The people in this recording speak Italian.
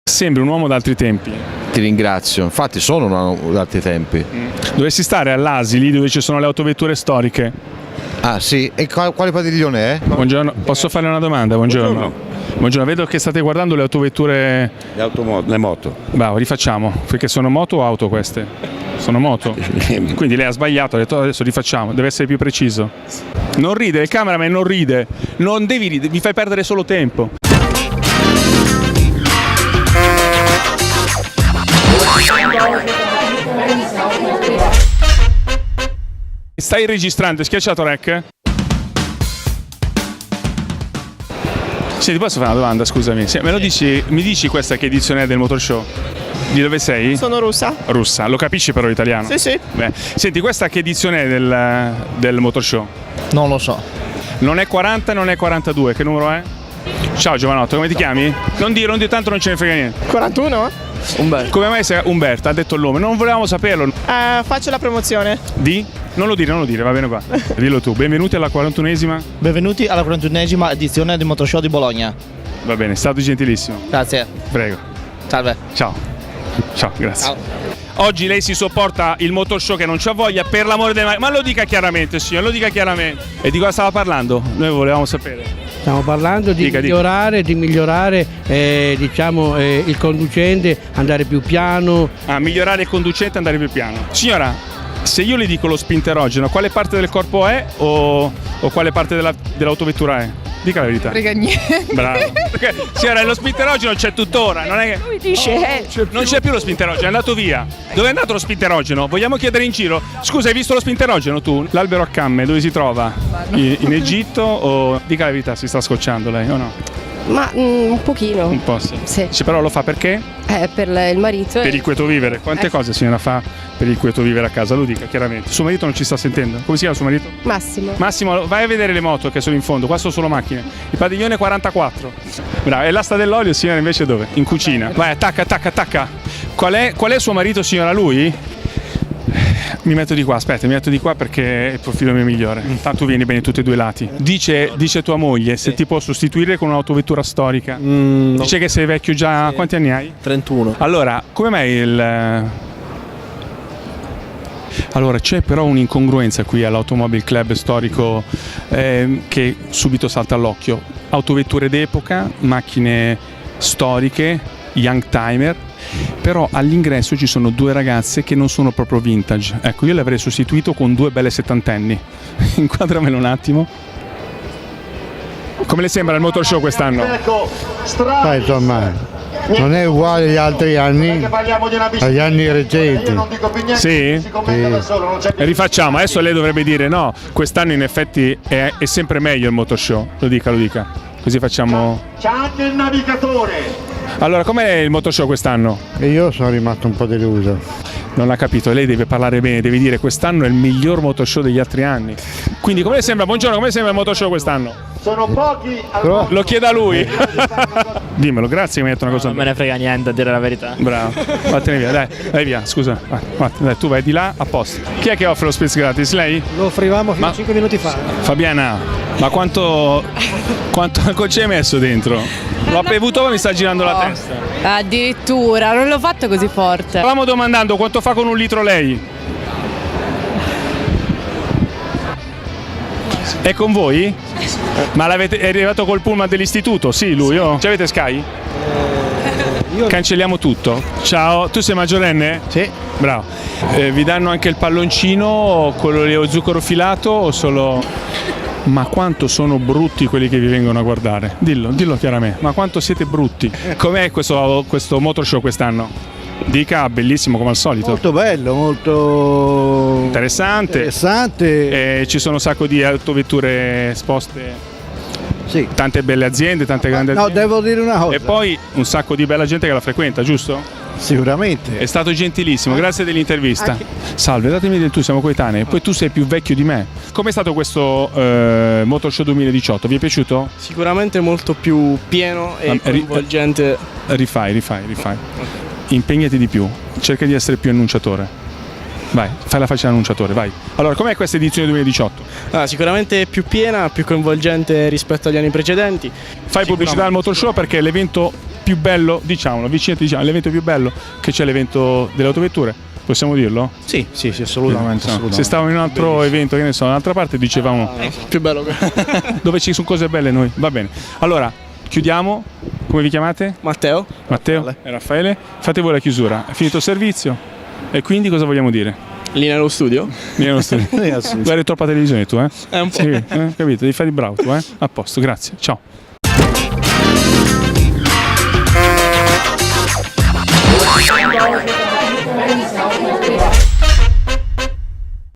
Sembri un uomo d'altri tempi. Ti ringrazio, infatti sono un uomo d'altri tempi. Dovresti stare all'Asili dove ci sono le autovetture storiche. Ah sì? E quale padiglione è? Buongiorno, posso fare una domanda? Buongiorno. Buongiorno, vedo che state guardando le autovetture. Le moto. Bravo, rifacciamo. Perché sono moto o auto queste? Sono moto. Quindi lei ha sbagliato, ha detto adesso rifacciamo, deve essere più preciso. Non ride, il cameraman non ride. Non devi ridere, mi fai perdere solo tempo. Stai registrando, hai schiacciato rec? Senti, posso fare una domanda, scusami? Me lo dici, mi dici questa che edizione è del Motor Show? Di dove sei? Sono russa. Russa, lo capisci però l'italiano? Sì, sì. Beh, senti, questa che edizione è del Motor Show? Non lo so. Non è 40, non è 42, che numero è? Ciao giovanotto, come ti chiami? Non dire tanto, non ce ne frega niente. 41? Umberto. Come mai sei Umberto? Ha detto il nome, non volevamo saperlo. Faccio la promozione. Di? Non lo dire, va bene qua. Dillo tu. Benvenuti alla 41esima. Benvenuti alla 41esima edizione del Motor Show di Bologna. Va bene, è stato gentilissimo. Grazie. Prego. Salve. Ciao. Ciao, grazie. Ciao. Oggi lei si sopporta il Motor Show che non c'ha voglia, per l'amore del mare. Ma lo dica chiaramente, signor, lo dica chiaramente. E di cosa stava parlando? Noi volevamo sapere. Stiamo parlando di migliorare il conducente, andare più piano. Migliorare il conducente e andare più piano. Signora, se io le dico lo spinterogeno, quale parte del corpo è o quale parte dell'autovettura è? Dica la verità. Frega niente. Bravo. Perché, signora, lo spinterogeno c'è tuttora, non è che. Lui dice non c'è più lo spinterogeno, è andato via. Dove è andato lo spinterogeno? Vogliamo chiedere in giro? Scusa, hai visto lo spinterogeno tu? L'albero a camme dove si trova? In Egitto o. Dica la verità, si sta scocciando lei o no? Ma un pochino. Un po' sì. Sì. Però lo fa perché? Per il marito. Per il quieto vivere. Quante cose signora fa per il quieto vivere a casa? Lo dica chiaramente. Suo marito non ci sta sentendo. Come si chiama suo marito? Massimo. Massimo, vai a vedere le moto che sono in fondo. Qua sono solo macchine. Il padiglione 44. Bravo. E l'asta dell'olio signora invece dove? In cucina. Vai, attacca. Qual è suo marito signora? Lui? Mi metto di qua, aspetta, perché è il profilo mio migliore. Tanto vieni bene tutti e due i lati. Dice tua moglie se ti può sostituire con un'autovettura storica. No. Dice che sei vecchio già. Sì. Quanti anni hai? 31. Allora, come mai Allora, c'è però un'incongruenza qui all'Automobile Club storico che subito salta all'occhio. Autovetture d'epoca, macchine storiche, young timer. Però all'ingresso ci sono due ragazze che non sono proprio vintage. Ecco, io le avrei sostituito con due belle settantenni. Inquadramelo un attimo. Come le sembra il Motor Show quest'anno? Insomma, non è uguale agli altri anni, agli anni recenti. Sì? E rifacciamo, adesso lei dovrebbe dire no, quest'anno in effetti è sempre meglio il Motor Show. Lo dica. Così facciamo. C'è anche il navigatore. Allora, com'è il Motor Show quest'anno? E io sono rimasto un po' deluso. Non ha capito, lei deve parlare bene, deve dire quest'anno è il miglior Motor Show degli altri anni. Quindi come le sembra, buongiorno, come le sembra il Motor Show quest'anno? Sono pochi Lo chieda a lui. Dimmelo, grazie che mi hai detto una cosa. Non me ne frega niente a dire la verità. Bravo, vattene via, vai via, scusa. Dai, tu vai di là, a posto. Chi è che offre lo spritz gratis? Lei? Lo offrivamo fino a 5 minuti fa. Fabiana, ma quanto ci hai messo dentro? L'ho bevuto ma mi sta girando la testa. Addirittura, non l'ho fatto così forte. Stavamo domandando quanto fa con un litro lei? È con voi? Ma è arrivato col pullman dell'istituto? Sì, lui. Ci avete Sky? Cancelliamo tutto. Ciao, tu sei maggiorenne? Sì. Bravo. Vi danno anche il palloncino, quello lì o zucchero filato o solo. Ma quanto sono brutti quelli che vi vengono a guardare? Dillo chiaramente. Ma quanto siete brutti? Com'è questo Motor Show quest'anno? Dica, bellissimo come al solito. Molto bello, molto interessante. Ci sono un sacco di autovetture esposte. Sì. Tante belle aziende, tante grandi aziende. No, devo dire una cosa. E poi un sacco di bella gente che la frequenta, giusto? Sicuramente. È stato gentilissimo, grazie dell'intervista. Salve, datemi del tu, siamo coetanei. Poi tu sei più vecchio di me. Com'è stato questo Motor Show 2018? Vi è piaciuto? Sicuramente molto più pieno e coinvolgente. Rifai. Impegnati di più, cerca di essere più annunciatore. Vai, fai la faccia da annunciatore, vai. Allora, com'è questa edizione 2018? Sicuramente più piena, più coinvolgente rispetto agli anni precedenti. Fai pubblicità al Motor Show perché è l'evento più bello, diciamolo, avvicinati, diciamo, l'evento più bello che c'è l'evento delle autovetture, possiamo dirlo? Sì, assolutamente. Se stavamo in un altro evento, che ne so, da un'altra parte dicevamo Più bello che... dove ci sono cose belle noi, va bene. Allora, chiudiamo, come vi chiamate? Matteo? Matteo e Raffaele, fate voi la chiusura, è finito il servizio e quindi cosa vogliamo dire? Lì nello studio? Vieni allo studio. Guardi troppa televisione tu, eh? È un po'. Sì, capito, devi fare il bravo tu, eh? A posto, grazie, ciao.